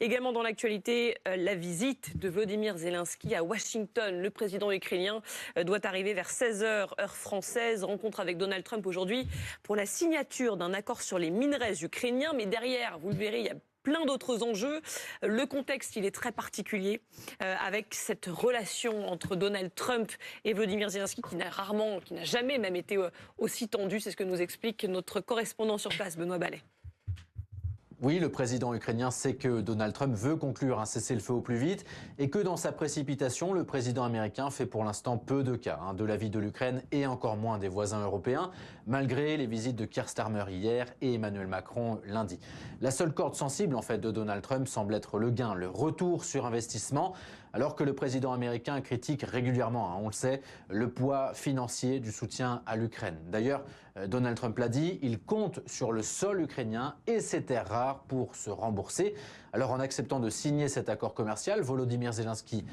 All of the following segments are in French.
Également dans l'actualité, la visite de Volodymyr Zelensky à Washington. Le président ukrainien doit arriver vers 16h, heure française. Rencontre avec Donald Trump aujourd'hui pour la signature d'un accord sur les minerais ukrainiens. Mais derrière, vous le verrez, il y a plein d'autres enjeux. Le contexte, il est très particulier avec cette relation entre Donald Trump et Volodymyr Zelensky qui n'a jamais même été aussi tendue. C'est ce que nous explique notre correspondant sur place, Benoît Ballet. Oui, le président ukrainien sait que Donald Trump veut conclure un cessez-le-feu au plus vite et que dans sa précipitation, le président américain fait pour l'instant peu de cas de l'avis de l'Ukraine et encore moins des voisins européens, malgré les visites de Keir Starmer hier et Emmanuel Macron lundi. La seule corde sensible en fait de Donald Trump semble être le gain, le retour sur investissement, alors que le président américain critique régulièrement, on le sait, le poids financier du soutien à l'Ukraine. D'ailleurs, Donald Trump l'a dit, il compte sur le sol ukrainien et ses terres rares pour se rembourser. Alors en acceptant de signer cet accord commercial, Volodymyr Zelensky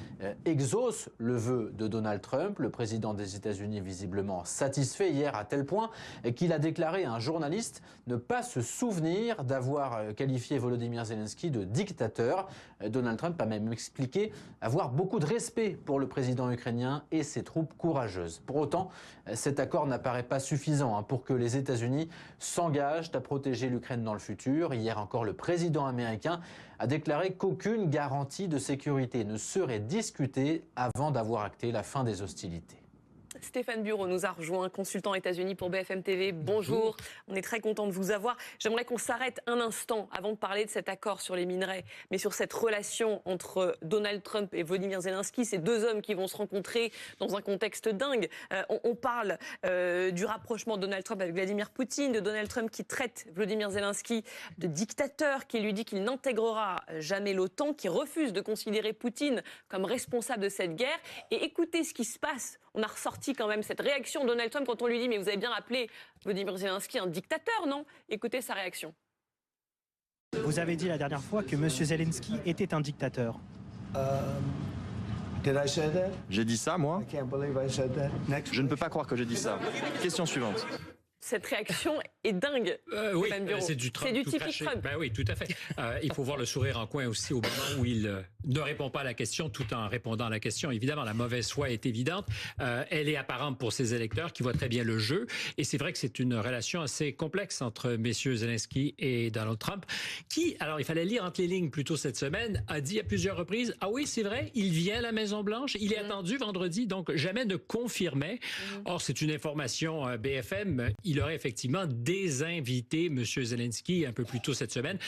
exauce le vœu de Donald Trump. Le président des États-Unis visiblement satisfait hier à tel point qu'il a déclaré à un journaliste ne pas se souvenir d'avoir qualifié Volodymyr Zelensky de dictateur. Donald Trump a même expliqué avoir beaucoup de respect pour le président ukrainien et ses troupes courageuses. Pour autant, cet accord n'apparaît pas suffisant pour que les États-Unis s'engagent à protéger l'Ukraine dans le futur. Hier encore, le président américain a déclaré qu'aucune garantie de sécurité ne serait discutée avant d'avoir acté la fin des hostilités. Stéphane Bureau nous a rejoint, consultant États-Unis pour BFM TV. Bonjour, on est très content de vous avoir. J'aimerais qu'on s'arrête un instant avant de parler de cet accord sur les minerais, mais sur cette relation entre Donald Trump et Volodymyr Zelensky, ces deux hommes qui vont se rencontrer dans un contexte dingue. On parle du rapprochement de Donald Trump avec Vladimir Poutine, de Donald Trump qui traite Volodymyr Zelensky de dictateur, qui lui dit qu'il n'intégrera jamais l'OTAN, qui refuse de considérer Poutine comme responsable de cette guerre. Et écoutez ce qui se passe. On a ressorti quand même cette réaction de Donald Trump quand on lui dit « Mais vous avez bien appelé Volodymyr Zelensky un dictateur, non ?» Écoutez sa réaction. Vous avez dit la dernière fois que M. Zelensky était un dictateur. J'ai dit ça, moi? Je ne peux pas croire que j'ai dit ça. Question suivante. Cette réaction est dingue. Oui, c'est du Trump. C'est du tout typique craché. Trump. Ben oui, tout à fait. Il faut voir le sourire en coin aussi au moment où il ne répond pas à la question tout en répondant à la question. Évidemment, la mauvaise foi est évidente. Elle est apparente pour ses électeurs qui voient très bien le jeu. Et c'est vrai que c'est une relation assez complexe entre messieurs Zelensky et Donald Trump, qui, alors il fallait lire entre les lignes plus tôt cette semaine, a dit à plusieurs reprises, ah oui, c'est vrai, il vient à la Maison-Blanche, il est attendu vendredi, donc jamais ne confirmait. Or, c'est une information BFM. Il aurait effectivement désinvité M. Zelensky un peu plus tôt cette semaine.